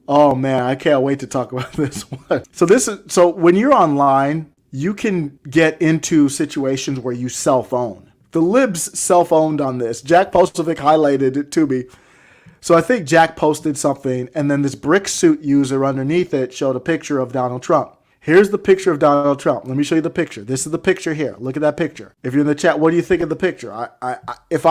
Oh man, I can't wait to talk about this one. So when you're online, you can get into situations where you self-own. The libs self-owned on this. Jack Posovic highlighted it to me. So I think Jack posted something, and then this brick suit user underneath it showed a picture of Donald Trump. Here's the picture of Donald Trump. Let me show you the picture. This is the picture here. Look at that picture. If you're in the chat, what do you think of the picture? If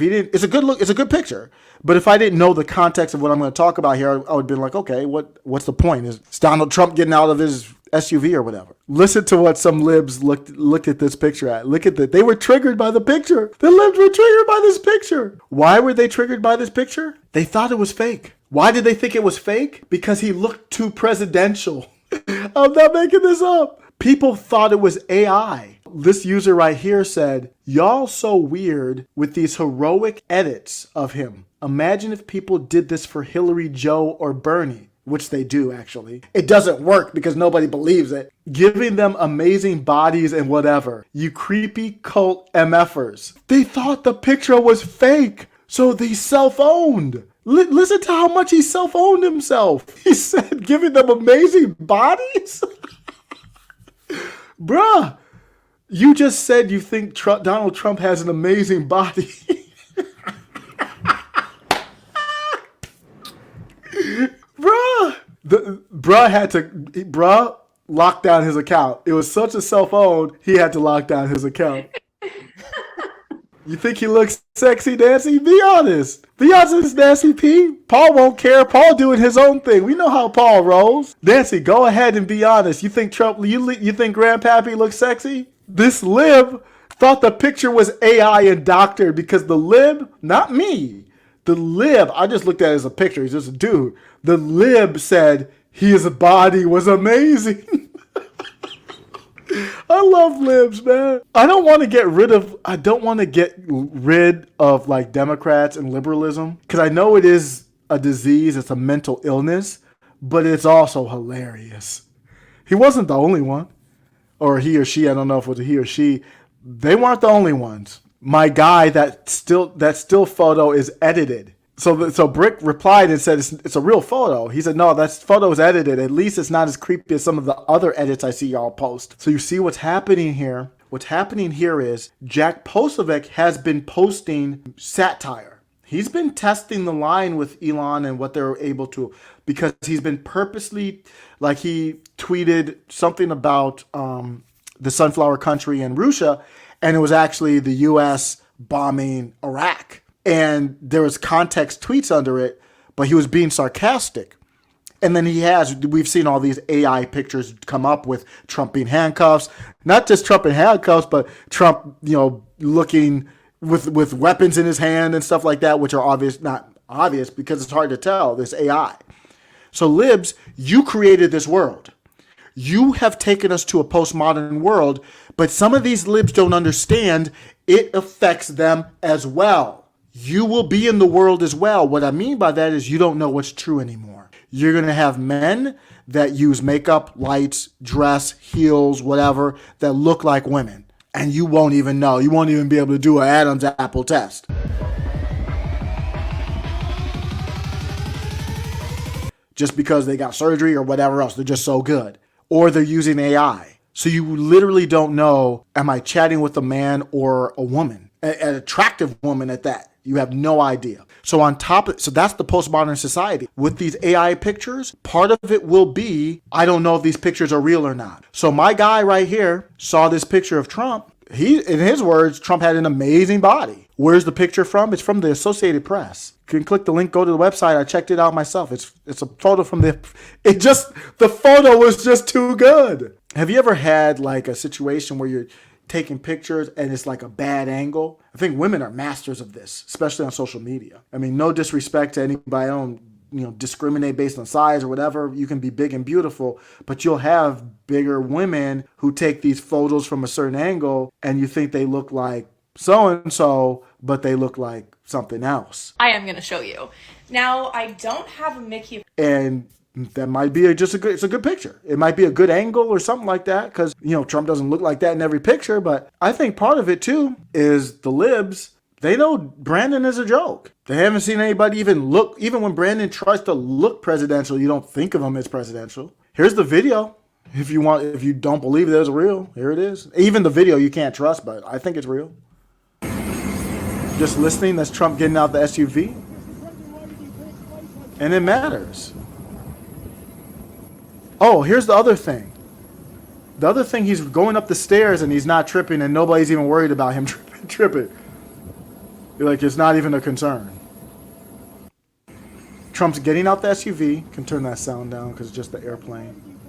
you didn't, it's a good look. It's a good picture. But if I didn't know the context of what I'm going to talk about here, I would have been like, okay, what's the point? Is Donald Trump getting out of his SUV or whatever? Listen to what some libs looked at this picture at. Look at that. They were triggered by the picture. The libs were triggered by this picture. Why were they triggered by this picture? They thought it was fake. Why did they think it was fake? Because he looked too presidential. I'm not making this up. People thought it was AI. This user right here said, y'all so weird with these heroic edits of him. Imagine if people did this for Hillary, Joe, or Bernie, which they do actually. It doesn't work because nobody believes it. Giving them amazing bodies and whatever. You creepy cult MFers. They thought the picture was fake, so they self-owned. Listen to how much he self-owned himself. He said giving them amazing bodies? Bruh, you just said you think Donald Trump has an amazing body. Bruh locked down his account. It was such a self-owned, he had to lock down his account. You think he looks sexy, Nancy? Be honest. Be honest, Nancy P. Paul won't care. Paul doing his own thing. We know how Paul rolls. Nancy, go ahead and be honest. You think Trump? You think Grandpappy looks sexy? This lib thought the picture was AI and doctored because the lib, not me, the lib. I just looked at it as a picture. He's just a dude. The lib said his body was amazing. I love libs, man. I don't want to get rid of like Democrats and liberalism because I know it is a disease, it's a mental illness, but it's also hilarious. He wasn't the only one, or he or she. I don't know if it was a he or she. They weren't the only ones. My guy, that still photo is edited. So Brick replied and said it's a real photo. He said, no, that photo is edited. At least it's not as creepy as some of the other edits I see y'all post. So you see what's happening here? What's happening here is Jack Posovic has been posting satire. He's been testing the line with Elon and what they're able to, because he's been purposely, like he tweeted something about the sunflower country in Russia, and it was actually the U.S. bombing Iraq. And there was context tweets under it, but he was being sarcastic. And then we've seen all these AI pictures come up with Trump in handcuffs, not just Trump in handcuffs, but Trump, looking with weapons in his hand and stuff like that, which are not obvious because it's hard to tell, this AI. So libs, you created this world. You have taken us to a postmodern world, but some of these libs don't understand it affects them as well. You will be in the world as well. What I mean by that is you don't know what's true anymore. You're going to have men that use makeup, lights, dress, heels, whatever, that look like women. And you won't even know. You won't even be able to do an Adam's apple test. Just because they got surgery or whatever else. They're just so good. Or they're using AI. So you literally don't know, am I chatting with a man or a woman? An attractive woman at that. You have no idea. So that's the postmodern society. With these AI pictures, part of it will be, I don't know if these pictures are real or not. So my guy right here saw this picture of Trump. In his words, Trump had an amazing body. Where's the picture from? It's from the Associated Press. You can click the link, go to the website. I checked it out myself. It's a photo from the photo was just too good. Have you ever had like a situation where you're taking pictures and it's like a bad angle? I think women are masters of this, especially on social media. I mean, no disrespect to anybody. I don't discriminate based on size or whatever. You can be big and beautiful, but you'll have bigger women who take these photos from a certain angle and you think they look like so-and-so, but they look like something else. I am going to show you. Now, I don't have a Mickey. And that might be it's a good picture. It might be a good angle or something like that because, Trump doesn't look like that in every picture. But I think part of it, too, is the libs They know Brandon is a joke. They haven't seen anybody even look. Even when Brandon tries to look presidential, you don't think of him as presidential. Here's the video. If you don't believe it is real, here it is. Even the video you can't trust, but I think it's real. Just listening, that's Trump getting out the SUV. And it matters. Oh, here's the other thing. The other thing, he's going up the stairs and he's not tripping, and nobody's even worried about him tripping. Like, it's not even a concern. Trump's getting out the SUV. Can turn that sound down because it's just the airplane.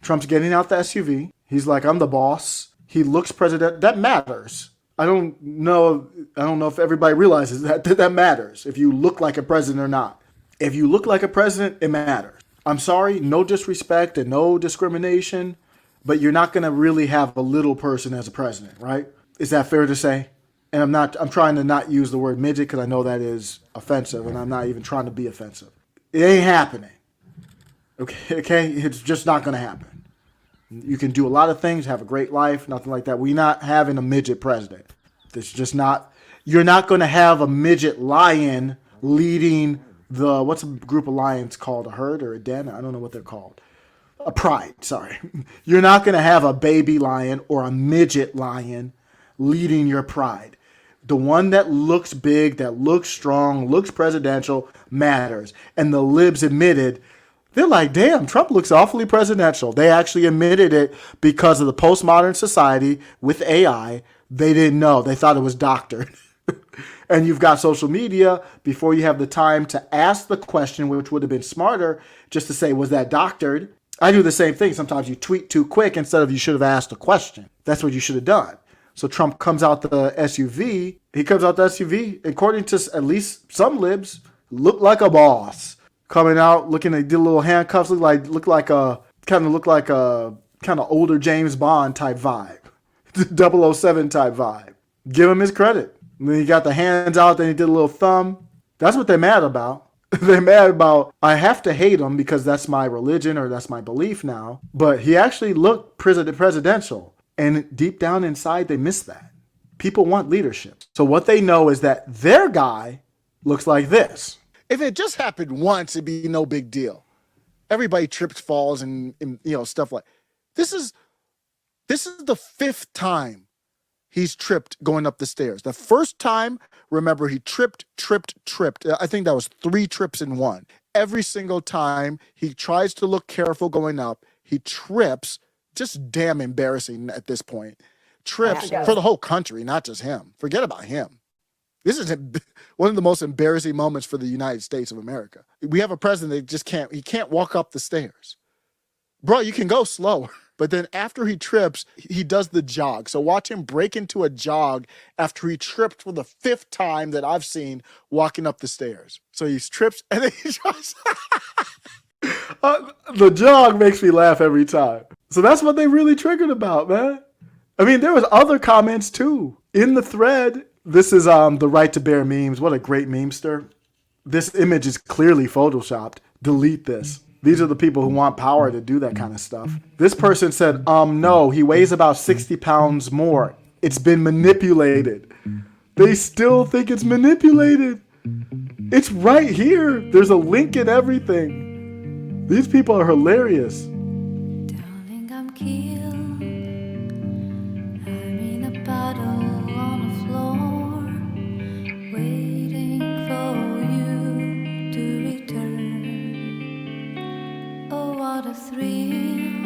Trump's getting out the SUV. He's like, I'm the boss. He looks president. That matters. I don't know if everybody realizes that matters. If you look like a president or not. If you look like a president, it matters. I'm sorry, no disrespect and no discrimination, but you're not going to really have a little person as a president, right? Is that fair to say? And I'm trying to not use the word midget because I know that is offensive, and I'm not even trying to be offensive. It ain't happening. Okay? It's just not going to happen. You can do a lot of things, have a great life, nothing like that. We're not having a midget president. It's just not. You're not going to have a midget lion leading what's a group of lions called? A herd or a den? I don't know what they're called. A pride, sorry. You're not going to have a baby lion or a midget lion leading your pride. The one that looks big, that looks strong, looks presidential, matters. And the libs admitted, they're like, damn, Trump looks awfully presidential. They actually admitted it because of the postmodern society with AI. They didn't know. They thought it was doctored. And you've got social media before you have the time to ask the question, which would have been smarter just to say, was that doctored? I do the same thing. Sometimes you tweet too quick instead of you should have asked a question. That's what you should have done. So Trump comes out the SUV. He comes out the SUV, according to at least some libs, looked like a boss. Coming out, looking, they did little handcuffs, look like a kind of older James Bond type vibe, 007 type vibe. Give him his credit. And then he got the hands out, then he did a little thumb. That's what they're mad about. They're mad about, I have to hate him because that's my religion or that's my belief now. But he actually looked presidential. And deep down inside, they miss that. People want leadership. So what they know is that their guy looks like this. If it just happened once, it'd be no big deal. Everybody trips, falls, and stuff like this is the fifth time he's tripped going up the stairs. The first time, remember, he tripped. I think that was 3 trips in one. Every single time he tries to look careful going up, he trips. Just damn embarrassing at this point. Trips for the whole country, not just him. Forget about him. This is one of the most embarrassing moments for the United States of America. We have a president that he can't walk up the stairs. Bro, you can go slower. But then after he trips, he does the jog. So watch him break into a jog after he tripped for the 5th time that I've seen walking up the stairs. So he trips and then he tries. The jog makes me laugh every time. So that's what they really triggered about, man. I mean, there was other comments too. In the thread, this is the Right to Bear memes. What a great memester. This image is clearly photoshopped. Delete this. These are the people who want power to do that kind of stuff. This person said, no, he weighs about 60 pounds more. It's been manipulated. They still think it's manipulated. It's right here. There's a link in everything. These people are hilarious. Darling, I'm killed. I'm in a bottle on the floor, waiting for you to return. Oh, what a thrill.